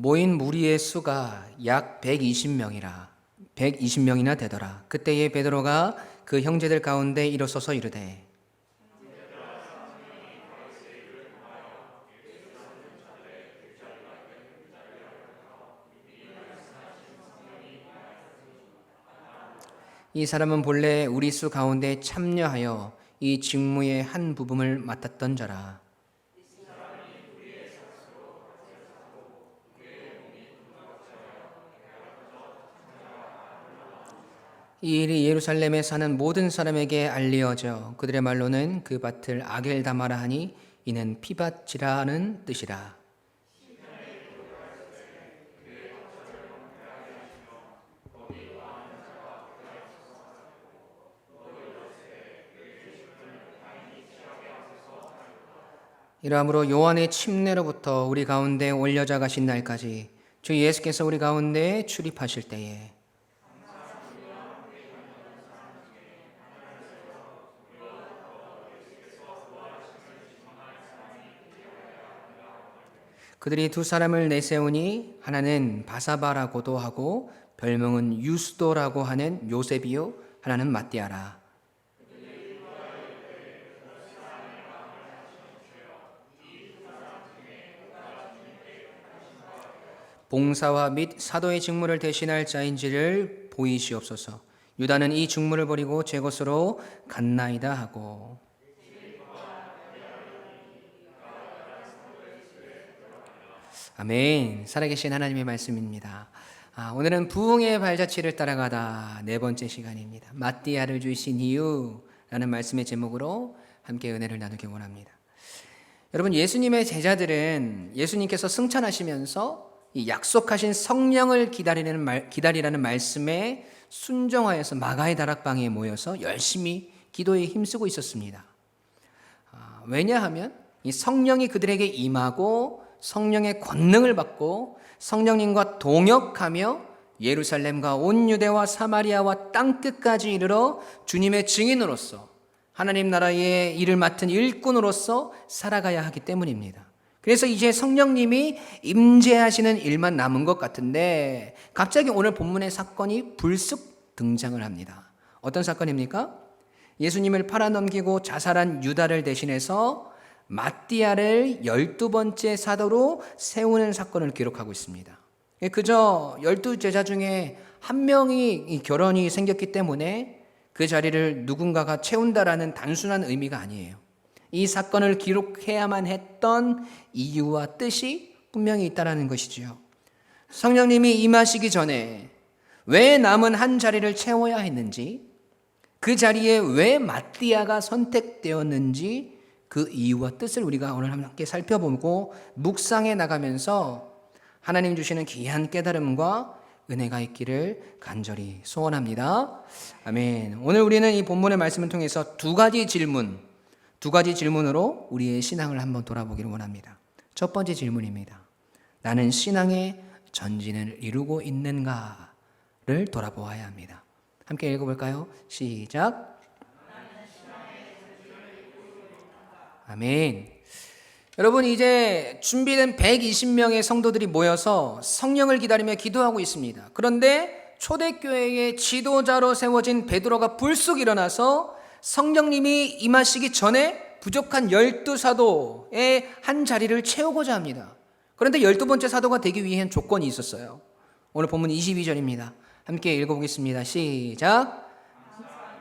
모인 무리의 수가 약 120명이나 되더라. 그때에 베드로가 그 형제들 가운데 일어서서 이르되 이 사람은 본래 우리 수 가운데 참여하여 이 직무의 한 부분을 맡았던 자라. 이 일이 예루살렘에 사는 모든 사람에게 알리어져 그들의 말로는 그 밭을 아겔다마라 하니 이는 피밭이라는 뜻이라. 이러므로 요한의 침례로부터 우리 가운데 올려져 가신 날까지 주 예수께서 우리 가운데 출입하실 때에 그들이 두 사람을 내세우니 하나는 바사바라고도 하고 별명은 유스도라고 하는 요셉이요 하나는 마띠아라. 봉사와 및 사도의 직무를 대신할 자인지를 보이시옵소서. 유다는 이 직무를 버리고 제 것으로 갔나이다 하고. 아멘. 살아계신 하나님의 말씀입니다. 오늘은 부흥의 발자취를 따라가다 네 번째 시간입니다. 마띠아를 주신 이유라는 말씀의 제목으로 함께 은혜를 나누기 원합니다. 여러분, 예수님의 제자들은 예수님께서 승천하시면서 이 약속하신 성령을 기다리라는 말씀에 순종하여서 마가의 다락방에 모여서 열심히 기도에 힘쓰고 있었습니다. 왜냐하면 이 성령이 그들에게 임하고 성령의 권능을 받고 성령님과 동역하며 예루살렘과 온 유대와 사마리아와 땅끝까지 이르러 주님의 증인으로서 하나님 나라의 일을 맡은 일꾼으로서 살아가야 하기 때문입니다. 그래서 이제 성령님이 임재하시는 일만 남은 것 같은데 갑자기 오늘 본문의 사건이 불쑥 등장을 합니다. 어떤 사건입니까? 예수님을 팔아넘기고 자살한 유다를 대신해서 마띠아를 12번째 사도로 세우는 사건을 기록하고 있습니다. 그저 12제자 중에 한 명이 결혼이 생겼기 때문에 그 자리를 누군가가 채운다라는 단순한 의미가 아니에요. 이 사건을 기록해야만 했던 이유와 뜻이 분명히 있다는 것이지요. 성령님이 임하시기 전에 왜 남은 한 자리를 채워야 했는지, 그 자리에 왜 마띠아가 선택되었는지 그 이유와 뜻을 우리가 오늘 함께 살펴보고 묵상해 나가면서 하나님 주시는 귀한 깨달음과 은혜가 있기를 간절히 소원합니다. 아멘. 오늘 우리는 이 본문의 말씀을 통해서 두 가지 질문으로 우리의 신앙을 한번 돌아보기를 원합니다. 첫 번째 질문입니다. 나는 신앙의 전진을 이루고 있는가를 돌아보아야 합니다. 함께 읽어볼까요? 시작. 아멘. 여러분, 이제 준비된 120명의 성도들이 모여서 성령을 기다리며 기도하고 있습니다. 그런데 초대교회의 지도자로 세워진 베드로가 불쑥 일어나서 성령님이 임하시기 전에 부족한 12사도의 한 자리를 채우고자 합니다. 그런데 12번째 사도가 되기 위한 조건이 있었어요. 오늘 본문 22절입니다. 함께 읽어보겠습니다. 시작.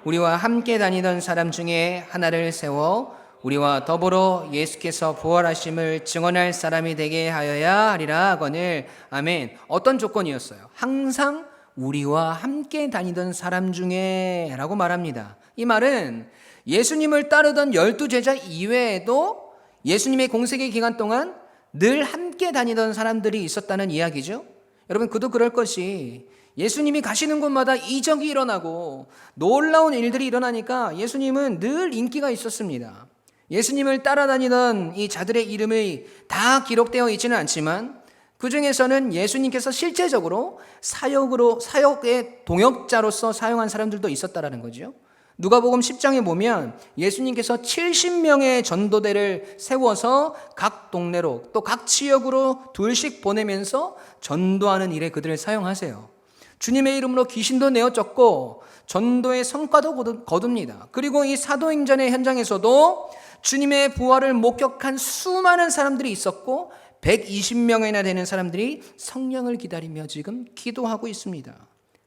우리와 함께 다니던 사람 중에 하나를 세워 우리와 더불어 예수께서 부활하심을 증언할 사람이 되게 하여야 하리라 하거늘. 아멘. 어떤 조건이었어요? 항상 우리와 함께 다니던 사람 중에 라고 말합니다. 이 말은 예수님을 따르던 12제자 이외에도 예수님의 공생의 기간 동안 늘 함께 다니던 사람들이 있었다는 이야기죠. 여러분, 그도 그럴 것이 예수님이 가시는 곳마다 이적이 일어나고 놀라운 일들이 일어나니까 예수님은 늘 인기가 있었습니다. 예수님을 따라다니던 이 자들의 이름이 다 기록되어 있지는 않지만 그 중에서는 예수님께서 실제적으로 사역의 동역자로서 사용한 사람들도 있었다라는 거죠. 누가복음 10장에 보면 예수님께서 70명의 전도대를 세워서 각 동네로 또 각 지역으로 둘씩 보내면서 전도하는 일에 그들을 사용하세요. 주님의 이름으로 귀신도 내어 쫓고 전도의 성과도 거둡니다. 그리고 이 사도행전의 현장에서도 주님의 부활을 목격한 수많은 사람들이 있었고 120명이나 되는 사람들이 성령을 기다리며 지금 기도하고 있습니다.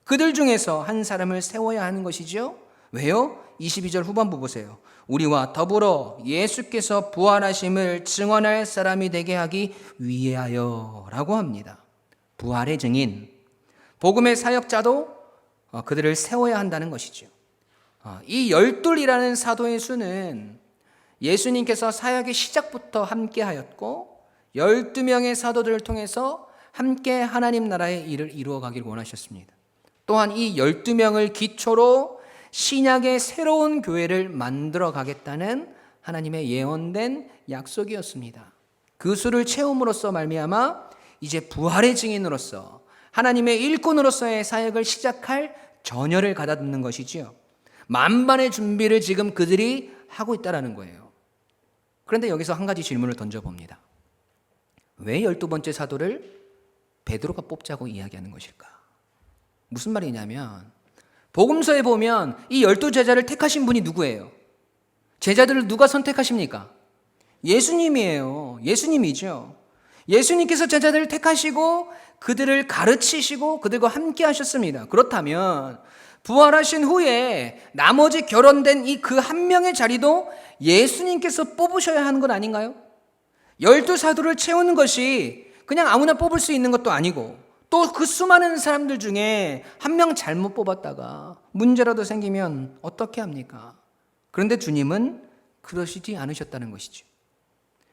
그들 중에서 한 사람을 세워야 하는 것이죠. 왜요? 22절 후반부 보세요. 우리와 더불어 예수께서 부활하심을 증언할 사람이 되게 하기 위하여 라고 합니다. 부활의 증인, 복음의 사역자도 그들을 세워야 한다는 것이죠. 이 열둘이라는 사도의 수는 예수님께서 사역의 시작부터 함께 하였고 12명의 사도들을 통해서 함께 하나님 나라의 일을 이루어가길 원하셨습니다. 또한 이 12명을 기초로 신약의 새로운 교회를 만들어 가겠다는 하나님의 예언된 약속이었습니다. 그 수를 채움으로써 말미암아 이제 부활의 증인으로서 하나님의 일꾼으로서의 사역을 시작할 전열을 가다듬는 것이지요. 만반의 준비를 지금 그들이 하고 있다는 거예요. 그런데 여기서 한 가지 질문을 던져봅니다. 왜 12번째 사도를 베드로가 뽑자고 이야기하는 것일까? 무슨 말이냐면 복음서에 보면 이 12제자를 택하신 분이 누구예요? 제자들을 누가 선택하십니까? 예수님이에요. 예수님이죠. 예수님께서 제자들을 택하시고 그들을 가르치시고 그들과 함께 하셨습니다. 그렇다면 부활하신 후에 나머지 결혼된 이 그 한 명의 자리도 예수님께서 뽑으셔야 하는 건 아닌가요? 12사도를 채우는 것이 그냥 아무나 뽑을 수 있는 것도 아니고 또 그 수많은 사람들 중에 한 명 잘못 뽑았다가 문제라도 생기면 어떻게 합니까? 그런데 주님은 그러시지 않으셨다는 것이죠.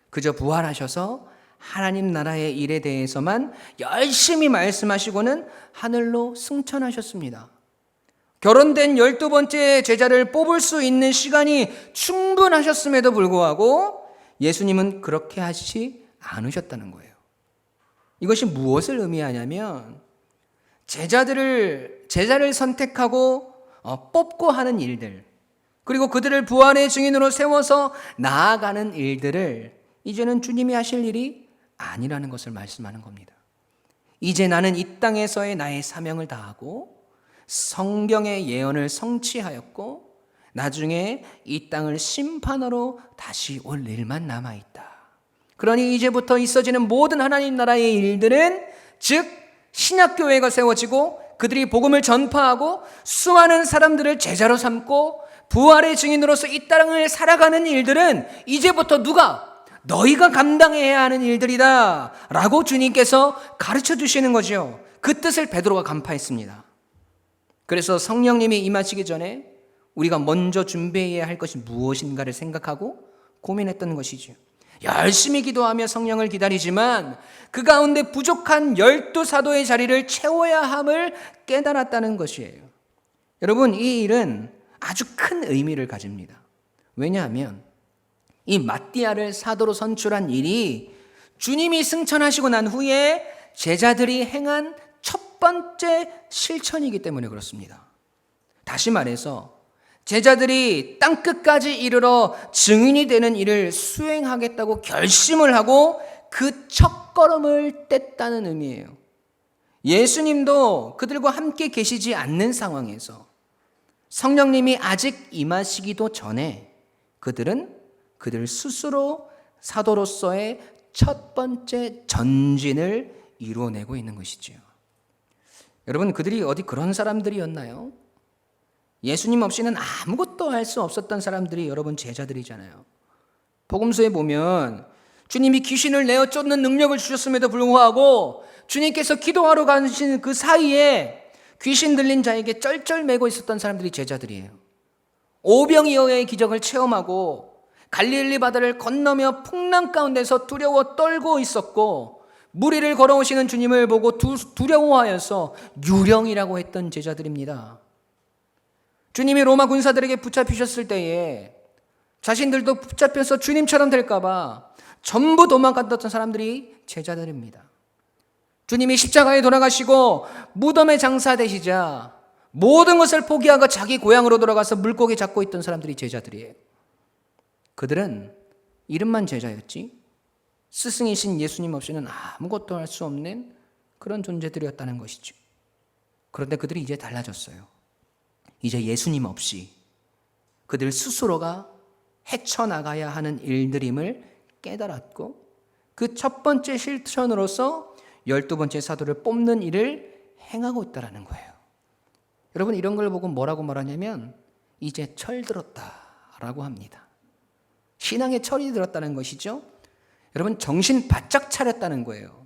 그저 부활하셔서 하나님 나라의 일에 대해서만 열심히 말씀하시고는 하늘로 승천하셨습니다. 결혼된 12번째 제자를 뽑을 수 있는 시간이 충분하셨음에도 불구하고 예수님은 그렇게 하시지 않으셨다는 거예요. 이것이 무엇을 의미하냐면 제자를 선택하고 뽑고 하는 일들, 그리고 그들을 부활의 증인으로 세워서 나아가는 일들을 이제는 주님이 하실 일이 아니라는 것을 말씀하는 겁니다. 이제 나는 이 땅에서의 나의 사명을 다하고 성경의 예언을 성취하였고 나중에 이 땅을 심판하러 다시 올 일만 남아있다. 그러니 이제부터 있어지는 모든 하나님 나라의 일들은 즉 신약교회가 세워지고 그들이 복음을 전파하고 수많은 사람들을 제자로 삼고 부활의 증인으로서 이 땅을 살아가는 일들은 이제부터 누가? 너희가 감당해야 하는 일들이다 라고 주님께서 가르쳐 주시는 거죠. 그 뜻을 베드로가 간파했습니다. 그래서 성령님이 임하시기 전에 우리가 먼저 준비해야 할 것이 무엇인가를 생각하고 고민했던 것이죠. 열심히 기도하며 성령을 기다리지만 그 가운데 부족한 12사도의 자리를 채워야 함을 깨달았다는 것이에요. 여러분, 이 일은 아주 큰 의미를 가집니다. 왜냐하면 이 마띠아를 사도로 선출한 일이 주님이 승천하시고 난 후에 제자들이 행한 첫 번째 실천이기 때문에 그렇습니다. 다시 말해서 제자들이 땅끝까지 이르러 증인이 되는 일을 수행하겠다고 결심을 하고 그 첫걸음을 뗐다는 의미예요. 예수님도 그들과 함께 계시지 않는 상황에서 성령님이 아직 임하시기도 전에 그들은 그들 스스로 사도로서의 첫 번째 전진을 이루어내고 있는 것이지요. 여러분, 그들이 어디 그런 사람들이었나요? 예수님 없이는 아무것도 할 수 없었던 사람들이 여러분 제자들이잖아요. 복음서에 보면 주님이 귀신을 내어 쫓는 능력을 주셨음에도 불구하고 주님께서 기도하러 가신 그 사이에 귀신 들린 자에게 쩔쩔매고 있었던 사람들이 제자들이에요. 오병이어의 기적을 체험하고 갈릴리 바다를 건너며 풍랑 가운데서 두려워 떨고 있었고 무리를 걸어오시는 주님을 보고 두려워하여서 유령이라고 했던 제자들입니다. 주님이 로마 군사들에게 붙잡히셨을 때에 자신들도 붙잡혀서 주님처럼 될까봐 전부 도망갔던 사람들이 제자들입니다. 주님이 십자가에 돌아가시고 무덤에 장사되시자 모든 것을 포기하고 자기 고향으로 돌아가서 물고기 잡고 있던 사람들이 제자들이에요. 그들은 이름만 제자였지 스승이신 예수님 없이는 아무것도 할 수 없는 그런 존재들이었다는 것이죠. 그런데 그들이 이제 달라졌어요. 이제 예수님 없이 그들 스스로가 헤쳐나가야 하는 일들임을 깨달았고 그 첫 번째 실천으로서 12번째 사도를 뽑는 일을 행하고 있다는 거예요. 여러분 이런 걸 보고 뭐라고 말하냐면 이제 철들었다라고 합니다. 신앙에 철이 들었다는 것이죠. 여러분 정신 바짝 차렸다는 거예요.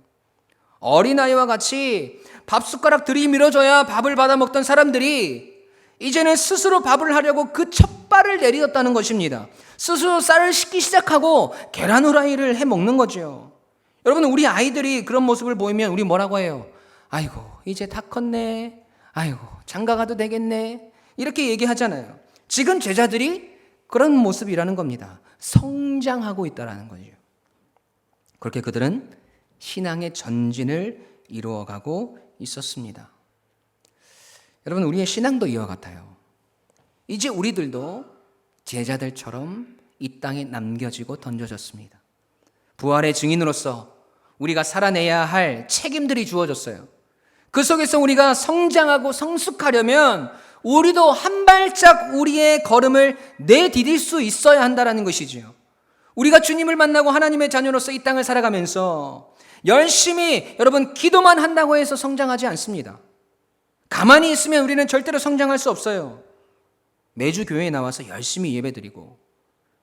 어린아이와 같이 밥숟가락 들이밀어줘야 밥을 받아 먹던 사람들이 이제는 스스로 밥을 하려고 그 첫 발을 내딛었다는 것입니다. 스스로 쌀을 씻기 시작하고 계란 후라이를 해 먹는 거죠. 여러분 우리 아이들이 그런 모습을 보이면 우리 뭐라고 해요? 아이고 이제 다 컸네. 아이고 장가 가도 되겠네. 이렇게 얘기하잖아요. 지금 제자들이 그런 모습이라는 겁니다. 성장하고 있다는 거죠. 그렇게 그들은 신앙의 전진을 이루어가고 있었습니다. 여러분 우리의 신앙도 이와 같아요. 이제 우리들도 제자들처럼 이 땅에 남겨지고 던져졌습니다. 부활의 증인으로서 우리가 살아내야 할 책임들이 주어졌어요. 그 속에서 우리가 성장하고 성숙하려면 우리도 한 발짝 우리의 걸음을 내디딜 수 있어야 한다는 것이지요. 우리가 주님을 만나고 하나님의 자녀로서 이 땅을 살아가면서 열심히 여러분 기도만 한다고 해서 성장하지 않습니다. 가만히 있으면 우리는 절대로 성장할 수 없어요. 매주 교회에 나와서 열심히 예배드리고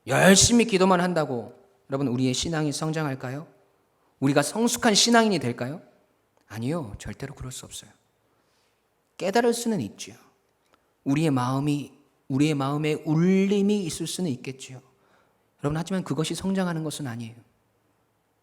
열심히 기도만 한다고 여러분 우리의 신앙이 성장할까요? 우리가 성숙한 신앙인이 될까요? 아니요, 절대로 그럴 수 없어요. 깨달을 수는 있죠. 우리의 마음에 울림이 있을 수는 있겠죠. 여러분 하지만 그것이 성장하는 것은 아니에요.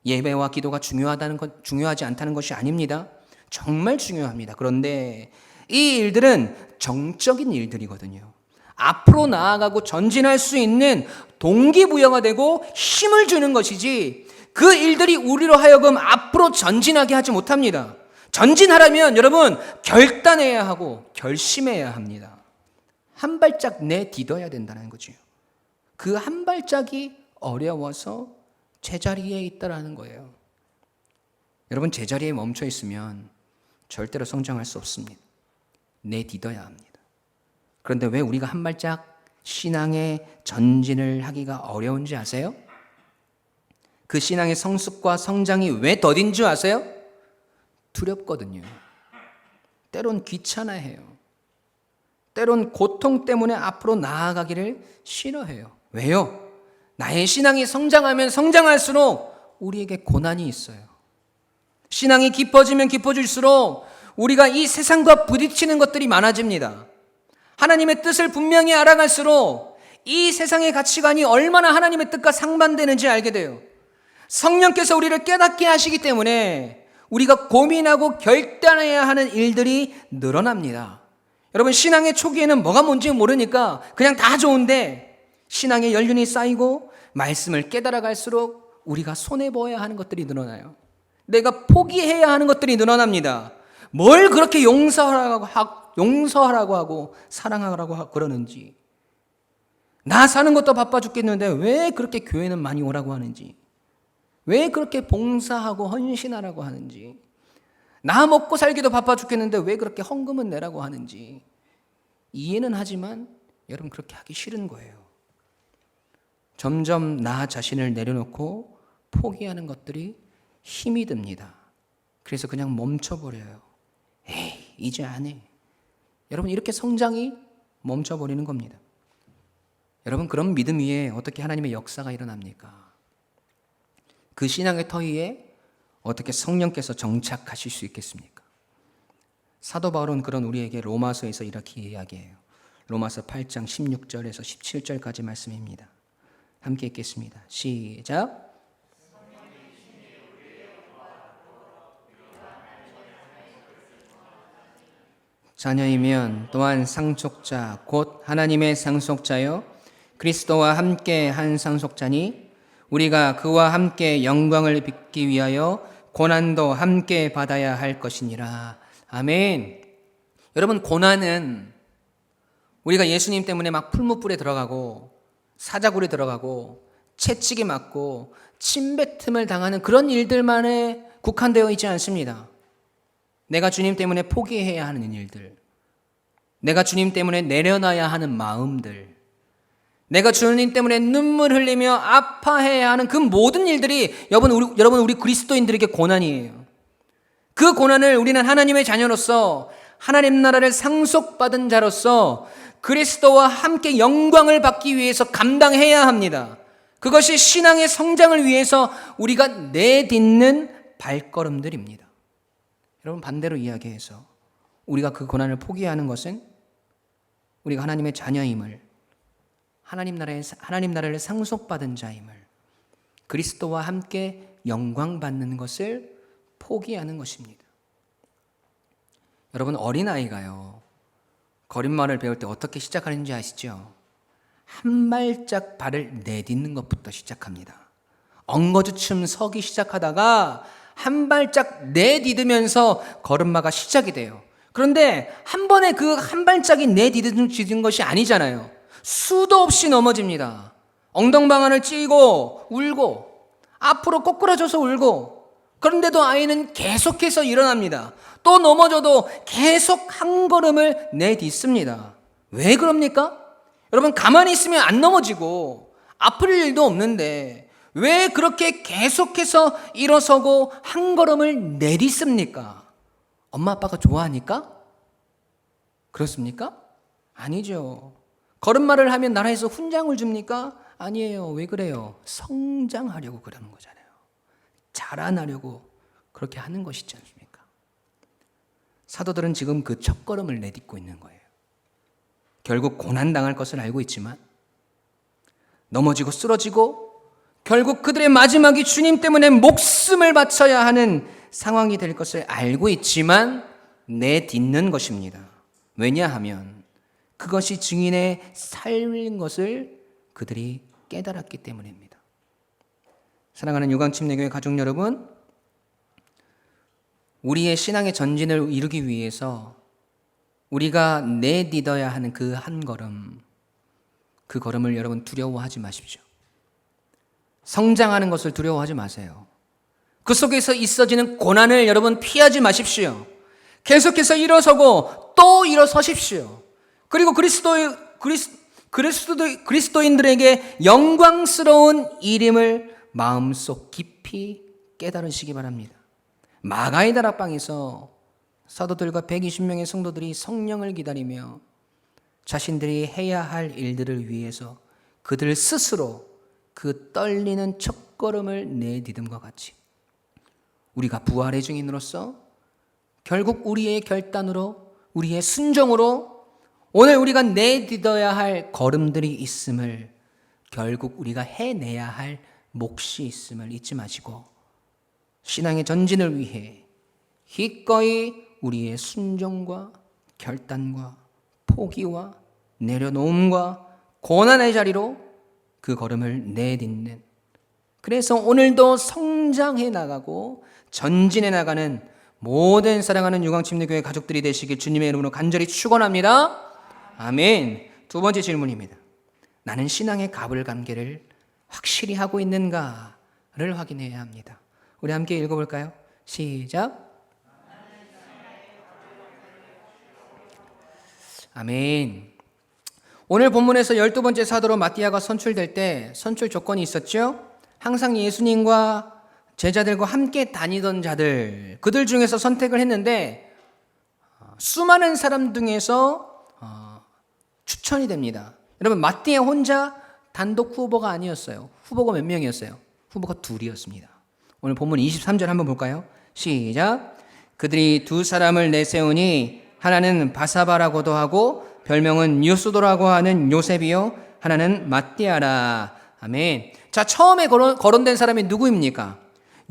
예배와 기도가 중요하지 않다는 것이 아닙니다. 정말 중요합니다. 그런데 이 일들은 정적인 일들이거든요. 앞으로 나아가고 전진할 수 있는 동기부여가 되고 힘을 주는 것이지 그 일들이 우리로 하여금 앞으로 전진하게 하지 못합니다. 전진하려면 여러분 결단해야 하고 결심해야 합니다. 한 발짝 내딛어야 된다는 거죠. 그 한 발짝이 어려워서 제자리에 있다라는 거예요. 여러분 제자리에 멈춰 있으면 절대로 성장할 수 없습니다. 내딛어야 합니다. 그런데 왜 우리가 한 발짝 신앙의 전진을 하기가 어려운지 아세요? 그 신앙의 성숙과 성장이 왜 더딘 줄 아세요? 두렵거든요. 때론 귀찮아해요. 때론 고통 때문에 앞으로 나아가기를 싫어해요. 왜요? 나의 신앙이 성장하면 성장할수록 우리에게 고난이 있어요. 신앙이 깊어지면 깊어질수록 우리가 이 세상과 부딪히는 것들이 많아집니다. 하나님의 뜻을 분명히 알아갈수록 이 세상의 가치관이 얼마나 하나님의 뜻과 상반되는지 알게 돼요. 성령께서 우리를 깨닫게 하시기 때문에 우리가 고민하고 결단해야 하는 일들이 늘어납니다. 여러분 신앙의 초기에는 뭐가 뭔지 모르니까 그냥 다 좋은데 신앙의 연륜이 쌓이고 말씀을 깨달아 갈수록 우리가 손해보아야 하는 것들이 늘어나요. 내가 포기해야 하는 것들이 늘어납니다. 뭘 그렇게 용서하라고 하고 사랑하라고 그러는지, 나 사는 것도 바빠 죽겠는데 왜 그렇게 교회는 많이 오라고 하는지, 왜 그렇게 봉사하고 헌신하라고 하는지, 나 먹고 살기도 바빠 죽겠는데 왜 그렇게 헌금은 내라고 하는지 이해는 하지만 여러분 그렇게 하기 싫은 거예요. 점점 나 자신을 내려놓고 포기하는 것들이 힘이 듭니다. 그래서 그냥 멈춰버려요. 에이 이제 안 해. 여러분 이렇게 성장이 멈춰버리는 겁니다. 여러분 그런 믿음 위에 어떻게 하나님의 역사가 일어납니까? 그 신앙의 터 위에 어떻게 성령께서 정착하실 수 있겠습니까? 사도 바울은 그런 우리에게 로마서에서 이렇게 이야기해요. 로마서 8장 16절에서 17절까지 말씀입니다. 함께 읽겠습니다. 시작. 자녀이면 또한 상속자 곧 하나님의 상속자요 그리스도와 함께 한 상속자니 우리가 그와 함께 영광을 빚기 위하여 고난도 함께 받아야 할 것이니라. 아멘. 여러분 고난은 우리가 예수님 때문에 막 풀무불에 들어가고 사자굴에 들어가고 채찍이 맞고 침뱉음을 당하는 그런 일들만에 국한되어 있지 않습니다. 내가 주님 때문에 포기해야 하는 일들, 내가 주님 때문에 내려놔야 하는 마음들, 내가 주님 때문에 눈물 흘리며 아파해야 하는 그 모든 일들이 여러분 우리 그리스도인들에게 고난이에요. 그 고난을 우리는 하나님의 자녀로서 하나님 나라를 상속받은 자로서 그리스도와 함께 영광을 받기 위해서 감당해야 합니다. 그것이 신앙의 성장을 위해서 우리가 내딛는 발걸음들입니다. 여러분, 반대로 이야기해서 우리가 그 고난을 포기하는 것은 우리가 하나님의 자녀임을, 하나님 나라를 상속받은 자임을, 그리스도와 함께 영광 받는 것을 포기하는 것입니다. 여러분, 어린아이가요, 걸음마를 배울 때 어떻게 시작하는지 아시죠? 한 발짝 발을 내딛는 것부터 시작합니다. 엉거주춤 서기 시작하다가 한 발짝 내딛으면서 걸음마가 시작이 돼요. 그런데 한 번에 그 한 발짝이 내딛은 것이 아니잖아요. 수도 없이 넘어집니다. 엉덩방아를 찌고 울고 앞으로 꼬꾸라져서 울고, 그런데도 아이는 계속해서 일어납니다. 또 넘어져도 계속 한 걸음을 내딛습니다. 왜 그럽니까? 여러분, 가만히 있으면 안 넘어지고 아플 일도 없는데 왜 그렇게 계속해서 일어서고 한 걸음을 내딛습니까? 엄마 아빠가 좋아하니까? 그렇습니까? 아니죠. 걸음마를 하면 나라에서 훈장을 줍니까? 아니에요. 왜 그래요? 성장하려고 그러는 거잖아요. 자라나려고 그렇게 하는 것이지 않습니까? 사도들은 지금 그 첫걸음을 내딛고 있는 거예요. 결국 고난당할 것을 알고 있지만, 넘어지고 쓰러지고 결국 그들의 마지막이 주님 때문에 목숨을 바쳐야 하는 상황이 될 것을 알고 있지만 내딛는 것입니다. 왜냐하면 그것이 증인의 삶인 것을 그들이 깨달았기 때문입니다. 사랑하는 요강침례교회 가족 여러분, 우리의 신앙의 전진을 이루기 위해서 우리가 내딛어야 하는 그 한 걸음, 그 걸음을 여러분 두려워하지 마십시오. 성장하는 것을 두려워하지 마세요. 그 속에서 있어지는 고난을 여러분 피하지 마십시오. 계속해서 일어서고 또 일어서십시오. 그리고 그리스도인들에게 영광스러운 이름을 마음속 깊이 깨달으시기 바랍니다. 마가의 다락방에서 사도들과 120명의 성도들이 성령을 기다리며 자신들이 해야 할 일들을 위해서 그들 스스로 그 떨리는 첫걸음을 내딛음과 같이 우리가 부활의 증인으로서 결국 우리의 결단으로, 우리의 순종으로 오늘 우리가 내딛어야 할 걸음들이 있음을, 결국 우리가 해내야 할 몫이 있음을 잊지 마시고 신앙의 전진을 위해 기꺼이 우리의 순종과 결단과 포기와 내려놓음과 고난의 자리로 그 걸음을 내딛는, 그래서 오늘도 성장해 나가고 전진해 나가는 모든 사랑하는 유광침례교회 가족들이 되시길 주님의 이름으로 간절히 축원합니다. 아멘. 두 번째 질문입니다. 나는 신앙의 가불관계를 확실히 하고 있는가를 확인해야 합니다. 우리 함께 읽어볼까요? 시작. 아멘. 오늘 본문에서 12번째 사도로 마띠아가 선출될 때 선출 조건이 있었죠. 항상 예수님과 제자들과 함께 다니던 자들, 그들 중에서 선택을 했는데 수많은 사람 중에서 추천이 됩니다. 여러분, 마띠아 혼자 단독 후보가 아니었어요. 후보가 몇 명이었어요? 후보가 둘이었습니다. 오늘 본문 23절 한번 볼까요? 시작. 그들이 두 사람을 내세우니 하나는 바사바라고도 하고 별명은 유스도라고 하는 요셉이요, 하나는 마띠아라. 아멘. 자, 처음에 거론된 사람이 누구입니까?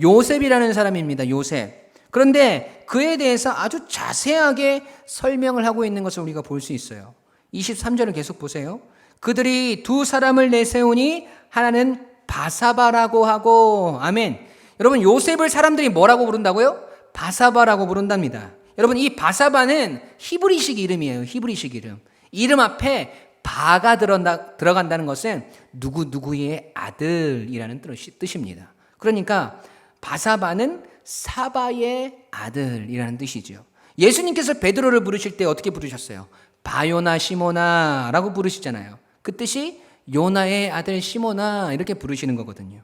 요셉이라는 사람입니다. 요셉. 그런데 그에 대해서 아주 자세하게 설명을 하고 있는 것을 우리가 볼 수 있어요. 23절을 계속 보세요. 그들이 두 사람을 내세우니 하나는 바사바라고 하고, 아멘. 여러분, 요셉을 사람들이 뭐라고 부른다고요? 바사바라고 부른답니다. 여러분, 이 바사바는 히브리식 이름이에요. 히브리식 이름. 이름 앞에 바가 들어간다는 것은 누구누구의 아들이라는 뜻입니다. 그러니까 바사바는 사바의 아들이라는 뜻이죠. 예수님께서 베드로를 부르실 때 어떻게 부르셨어요? 바요나 시모나 라고 부르시잖아요. 그 뜻이 요나의 아들 시모나 이렇게 부르시는 거거든요.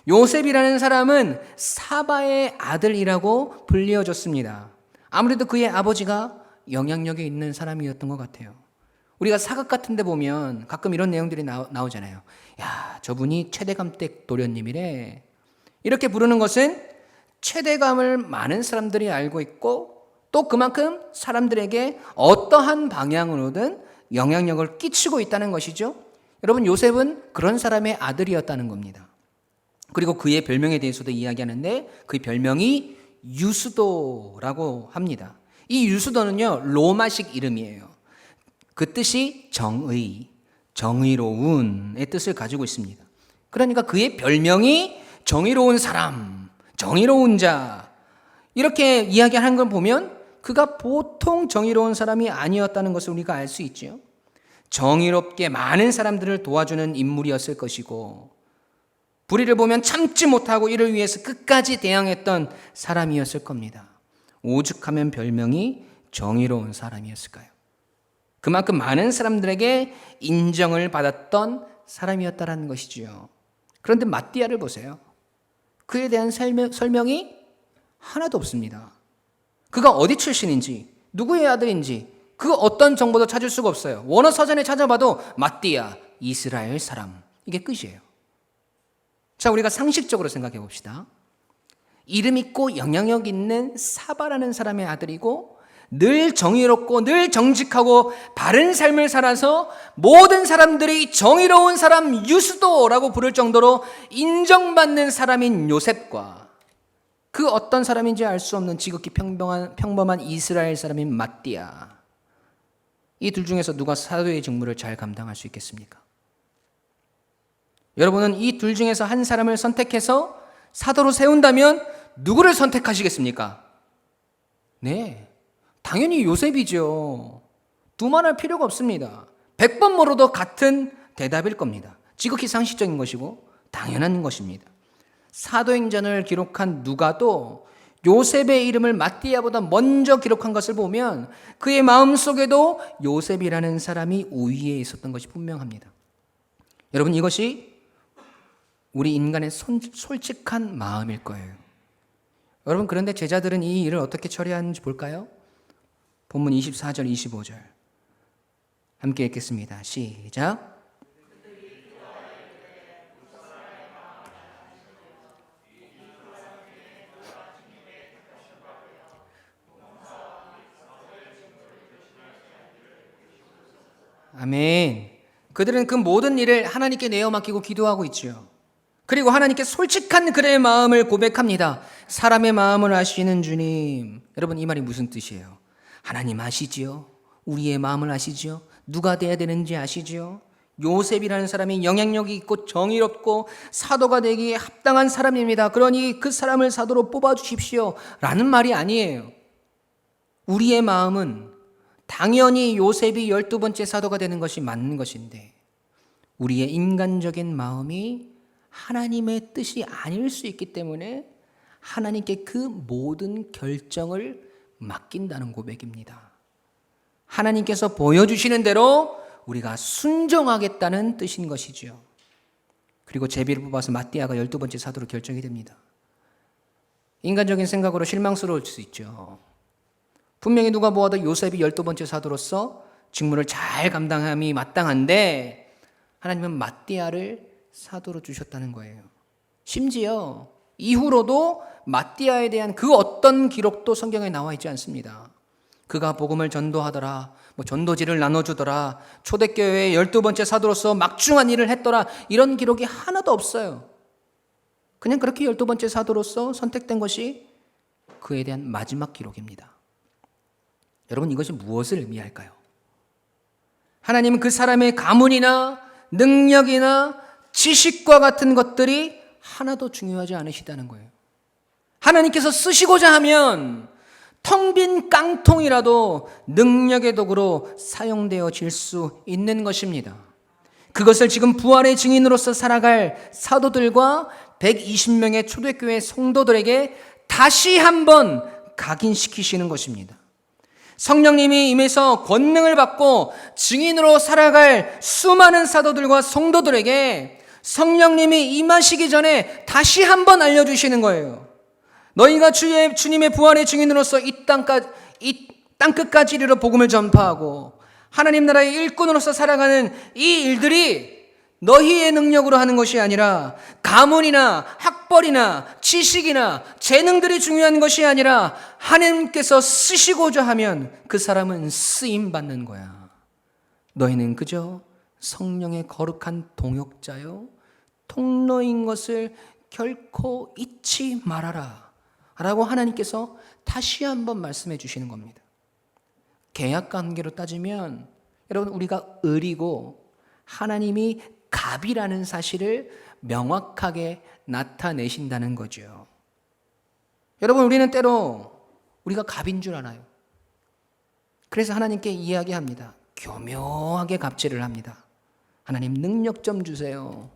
요셉이라는 사람은 사바의 아들이라고 불리어졌습니다. 아무래도 그의 아버지가 영향력이 있는 사람이었던 것 같아요. 우리가 사극 같은 데 보면 가끔 이런 내용들이 나오잖아요. 야, 저분이 최대감댁 도련님이래. 이렇게 부르는 것은 최대감을 많은 사람들이 알고 있고 또 그만큼 사람들에게 어떠한 방향으로든 영향력을 끼치고 있다는 것이죠. 여러분, 요셉은 그런 사람의 아들이었다는 겁니다. 그리고 그의 별명에 대해서도 이야기하는데 그 별명이 유스도라고 합니다. 이 유스도는요, 로마식 이름이에요. 그 뜻이 정의, 정의로운의 뜻을 가지고 있습니다. 그러니까 그의 별명이 정의로운 사람, 정의로운 자, 이렇게 이야기하는 걸 보면 그가 보통 정의로운 사람이 아니었다는 것을 우리가 알 수 있죠. 정의롭게 많은 사람들을 도와주는 인물이었을 것이고 불의를 보면 참지 못하고 이를 위해서 끝까지 대항했던 사람이었을 겁니다. 오죽하면 별명이 정의로운 사람이었을까요? 그만큼 많은 사람들에게 인정을 받았던 사람이었다는 것이지요. 그런데 마띠아를 보세요. 그에 대한 설명이 하나도 없습니다. 그가 어디 출신인지, 누구의 아들인지 그 어떤 정보도 찾을 수가 없어요. 원어 서전에 찾아봐도 마띠아, 이스라엘 사람, 이게 끝이에요. 자, 우리가 상식적으로 생각해 봅시다. 이름 있고 영향력 있는 사바라는 사람의 아들이고 늘 정의롭고 늘 정직하고 바른 삶을 살아서 모든 사람들이 정의로운 사람 유스도라고 부를 정도로 인정받는 사람인 요셉과 그 어떤 사람인지 알 수 없는 지극히 평범한 이스라엘 사람인 마띠아, 이 둘 중에서 누가 사도의 직무를 잘 감당할 수 있겠습니까? 여러분은 이 둘 중에서 한 사람을 선택해서 사도로 세운다면 누구를 선택하시겠습니까? 네, 당연히 요셉이죠. 두말할 필요가 없습니다. 100번 물어도 같은 대답일 겁니다. 지극히 상식적인 것이고 당연한 것입니다. 사도행전을 기록한 누가도 요셉의 이름을 마띠아보다 먼저 기록한 것을 보면 그의 마음속에도 요셉이라는 사람이 우위에 있었던 것이 분명합니다. 여러분, 이것이 우리 인간의 솔직한 마음일 거예요. 여러분, 그런데 제자들은 이 일을 어떻게 처리하는지 볼까요? 본문 24절, 25절 함께 읽겠습니다. 시작. 아멘. 그들은 그 모든 일을 하나님께 내어 맡기고 기도하고 있죠. 그리고 하나님께 솔직한 그의 마음을 고백합니다. 사람의 마음을 아시는 주님. 여러분, 이 말이 무슨 뜻이에요? 하나님 아시지요? 우리의 마음을 아시지요? 누가 돼야 되는지 아시지요? 요셉이라는 사람이 영향력이 있고 정의롭고 사도가 되기에 합당한 사람입니다. 그러니 그 사람을 사도로 뽑아주십시오 라는 말이 아니에요. 우리의 마음은 당연히 요셉이 12번째 사도가 되는 것이 맞는 것인데 우리의 인간적인 마음이 하나님의 뜻이 아닐 수 있기 때문에 하나님께 그 모든 결정을 맡긴다는 고백입니다. 하나님께서 보여주시는 대로 우리가 순종하겠다는 뜻인 것이죠. 그리고 제비를 뽑아서 마띠아가 12번째 사도로 결정이 됩니다. 인간적인 생각으로 실망스러울 수 있죠. 분명히 누가 보아도 요셉이 12번째 사도로서 직무를 잘 감당함이 마땅한데 하나님은 마띠아를 사도로 주셨다는 거예요. 심지어 이후로도 마띠아에 대한 그 어떤 기록도 성경에 나와 있지 않습니다. 그가 복음을 전도하더라, 전도지를 나눠주더라, 초대교회의 12번째 사도로서 막중한 일을 했더라, 이런 기록이 하나도 없어요. 그냥 그렇게 12번째 사도로서 선택된 것이 그에 대한 마지막 기록입니다. 여러분, 이것이 무엇을 의미할까요? 하나님은 그 사람의 가문이나 능력이나 지식과 같은 것들이 하나도 중요하지 않으시다는 거예요. 하나님께서 쓰시고자 하면 텅 빈 깡통이라도 능력의 도구로 사용되어질 수 있는 것입니다. 그것을 지금 부활의 증인으로서 살아갈 사도들과 120명의 초대교회 성도들에게 다시 한번 각인시키시는 것입니다. 성령님이 임해서 권능을 받고 증인으로 살아갈 수많은 사도들과 성도들에게 성령님이 임하시기 전에 다시 한번 알려주시는 거예요. 너희가 주님의 부활의 증인으로서 이 땅끝까지 이르러 복음을 전파하고 하나님 나라의 일꾼으로서 살아가는 이 일들이 너희의 능력으로 하는 것이 아니라 가문이나 학벌이나 지식이나 재능들이 중요한 것이 아니라 하나님께서 쓰시고자 하면 그 사람은 쓰임받는 거야. 너희는 그저 성령의 거룩한 동역자요 통로인 것을 결코 잊지 말아라 라고 하나님께서 다시 한번 말씀해 주시는 겁니다. 계약 관계로 따지면 여러분 우리가 을이고 하나님이 갑이라는 사실을 명확하게 나타내신다는 거죠. 여러분 우리는 때로 우리가 갑인 줄 알아요. 그래서 하나님께 이야기합니다. 교묘하게 갑질을 합니다. 하나님 능력 좀 주세요.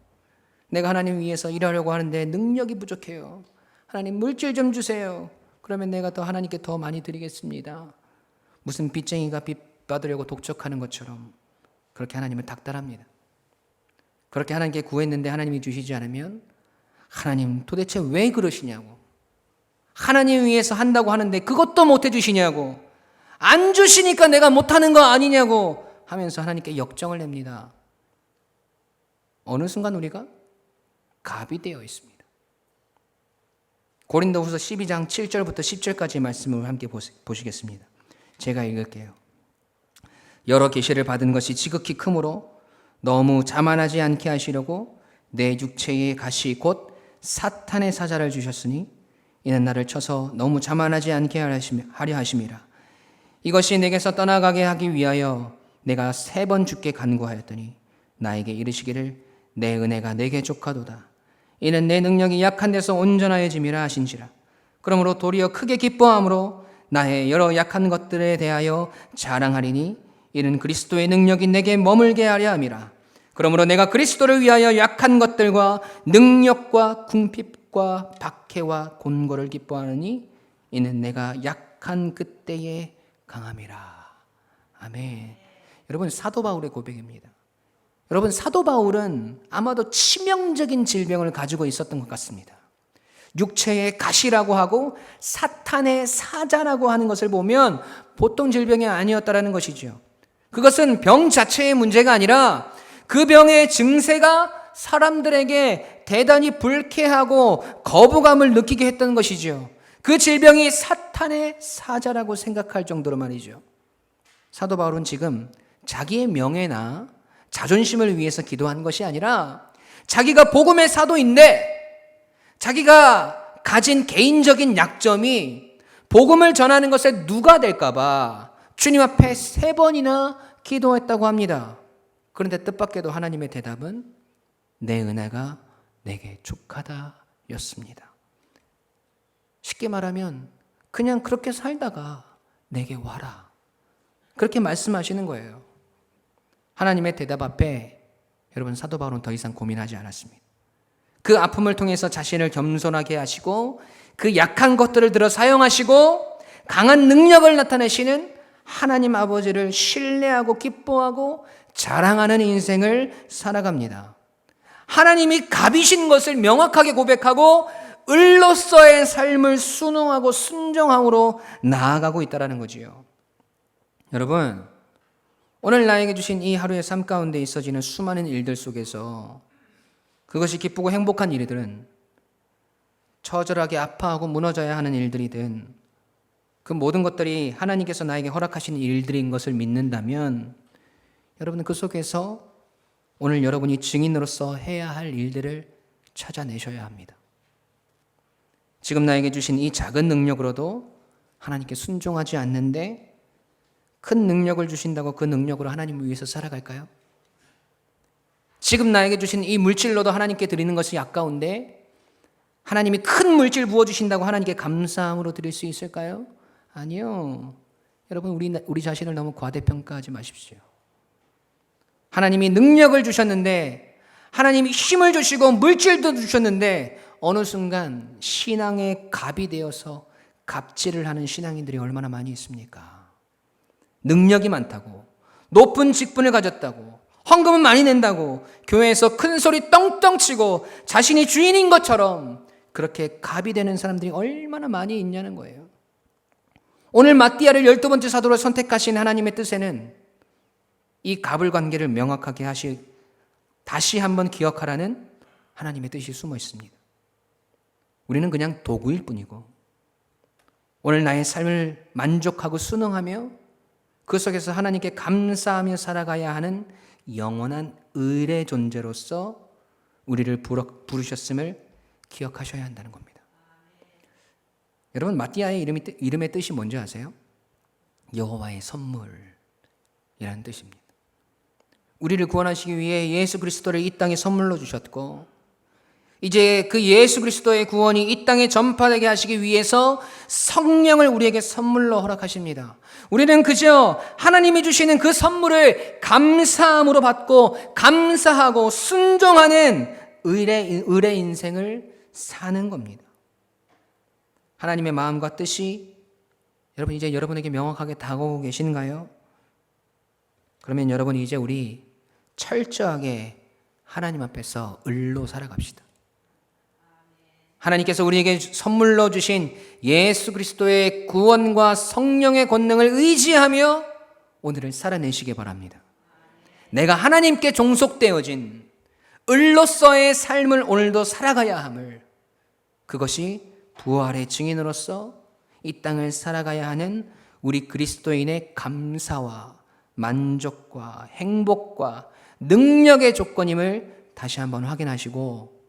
내가 하나님 위해서 일하려고 하는데 능력이 부족해요. 하나님 물질 좀 주세요. 그러면 내가 더 하나님께 더 많이 드리겠습니다. 무슨 빚쟁이가 빚 받으려고 독촉하는 것처럼 그렇게 하나님을 닥달합니다. 그렇게 하나님께 구했는데 하나님이 주시지 않으면 하나님 도대체 왜 그러시냐고, 하나님 위해서 한다고 하는데 그것도 못 해주시냐고, 안 주시니까 내가 못하는 거 아니냐고 하면서 하나님께 역정을 냅니다. 어느 순간 우리가 갑이 되어 있습니다. 고린도후서 12장 7절부터 10절까지 말씀을 함께 보시겠습니다. 제가 읽을게요. 여러 계시를 받은 것이 지극히 크므로 너무 자만하지 않게 하시려고 내 육체의 가시 곧 사탄의 사자를 주셨으니 이는 나를 쳐서 너무 자만하지 않게 하려 하심이라. 이것이 내게서 떠나가게 하기 위하여 내가 3번 주께 간구하였더니 나에게 이르시기를 내 은혜가 내게 족하도다. 이는 내 능력이 약한 데서 온전하여짐이라 하신지라. 그러므로 도리어 크게 기뻐함으로 나의 여러 약한 것들에 대하여 자랑하리니 이는 그리스도의 능력이 내게 머물게 하려 함이라. 그러므로 내가 그리스도를 위하여 약한 것들과 능력과 궁핍과 박해와 곤고를 기뻐하느니 이는 내가 약한 그때에 강함이라. 아멘. 여러분 사도 바울의 고백입니다. 여러분 사도 바울은 아마도 치명적인 질병을 가지고 있었던 것 같습니다. 육체의 가시라고 하고 사탄의 사자라고 하는 것을 보면 보통 질병이 아니었다라는 것이죠. 그것은 병 자체의 문제가 아니라 그 병의 증세가 사람들에게 대단히 불쾌하고 거부감을 느끼게 했던 것이죠. 그 질병이 사탄의 사자라고 생각할 정도로 말이죠. 사도 바울은 지금 자기의 명예나 자존심을 위해서 기도한 것이 아니라 자기가 복음의 사도인데 자기가 가진 개인적인 약점이 복음을 전하는 것에 누가 될까 봐 주님 앞에 3번이나 기도했다고 합니다. 그런데 뜻밖에도 하나님의 대답은 내 은혜가 내게 족하다 였습니다. 쉽게 말하면 그냥 그렇게 살다가 내게 와라, 그렇게 말씀하시는 거예요. 하나님의 대답 앞에 여러분 사도 바울은 더 이상 고민하지 않았습니다. 그 아픔을 통해서 자신을 겸손하게 하시고 그 약한 것들을 들어 사용하시고 강한 능력을 나타내시는 하나님 아버지를 신뢰하고 기뻐하고 자랑하는 인생을 살아갑니다. 하나님이 갑이신 것을 명확하게 고백하고 을로서의 삶을 순응하고 순종함으로 나아가고 있다는 거지요. 여러분, 오늘 나에게 주신 이 하루의 삶 가운데 있어지는 수많은 일들 속에서 그것이 기쁘고 행복한 일이든 처절하게 아파하고 무너져야 하는 일들이든 그 모든 것들이 하나님께서 나에게 허락하신 일들인 것을 믿는다면 여러분은 그 속에서 오늘 여러분이 증인으로서 해야 할 일들을 찾아내셔야 합니다. 지금 나에게 주신 이 작은 능력으로도 하나님께 순종하지 않는데 큰 능력을 주신다고 그 능력으로 하나님을 위해서 살아갈까요? 지금 나에게 주신 이 물질로도 하나님께 드리는 것이 아까운데 하나님이 큰 물질 부어주신다고 하나님께 감사함으로 드릴 수 있을까요? 아니요. 여러분, 우리 자신을 너무 과대평가하지 마십시오. 하나님이 능력을 주셨는데, 하나님이 힘을 주시고 물질도 주셨는데, 어느 순간 신앙의 갑이 되어서 갑질을 하는 신앙인들이 얼마나 많이 있습니까? 능력이 많다고, 높은 직분을 가졌다고, 헌금은 많이 낸다고, 교회에서 큰 소리 떵떵 치고 자신이 주인인 것처럼 그렇게 갑이 되는 사람들이 얼마나 많이 있냐는 거예요. 오늘 마띠아를 12번째 사도로 선택하신 하나님의 뜻에는 이 갑을 관계를 명확하게 다시 한번 기억하라는 하나님의 뜻이 숨어 있습니다. 우리는 그냥 도구일 뿐이고, 오늘 나의 삶을 만족하고 순응하며 그 속에서 하나님께 감사하며 살아가야 하는 영원한 의의 존재로서 우리를 부르셨음을 기억하셔야 한다는 겁니다. 여러분, 마띠아의 이름의 뜻이 뭔지 아세요? 여호와의 선물이라는 뜻입니다. 우리를 구원하시기 위해 예수 그리스도를 이 땅에 선물로 주셨고, 이제 그 예수 그리스도의 구원이 이 땅에 전파되게 하시기 위해서 성령을 우리에게 선물로 허락하십니다. 우리는 그저 하나님이 주시는 그 선물을 감사함으로 받고 감사하고 순종하는 의의 인생을 사는 겁니다. 하나님의 마음과 뜻이 여러분 이제 여러분에게 명확하게 다가오고 계신가요? 그러면 여러분 이제 우리 철저하게 하나님 앞에서 을로 살아갑시다. 하나님께서 우리에게 선물로 주신 예수 그리스도의 구원과 성령의 권능을 의지하며 오늘을 살아내시기 바랍니다. 내가 하나님께 종속되어진 을로서의 삶을 오늘도 살아가야 함을, 그것이 부활의 증인으로서 이 땅을 살아가야 하는 우리 그리스도인의 감사와 만족과 행복과 능력의 조건임을 다시 한번 확인하시고,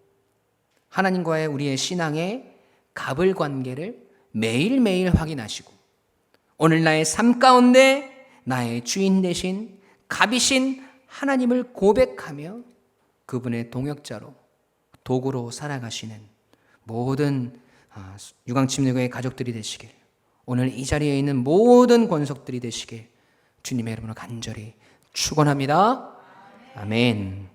하나님과의 우리의 신앙의 갑을 관계를 매일매일 확인하시고, 오늘 나의 삶 가운데 나의 주인 되신 갑이신 하나님을 고백하며 그분의 동역자로 도구로 살아가시는 모든 유광침례교회 가족들이 되시길, 오늘 이 자리에 있는 모든 권속들이 되시길 주님의 이름으로 간절히 축원합니다. 아멘.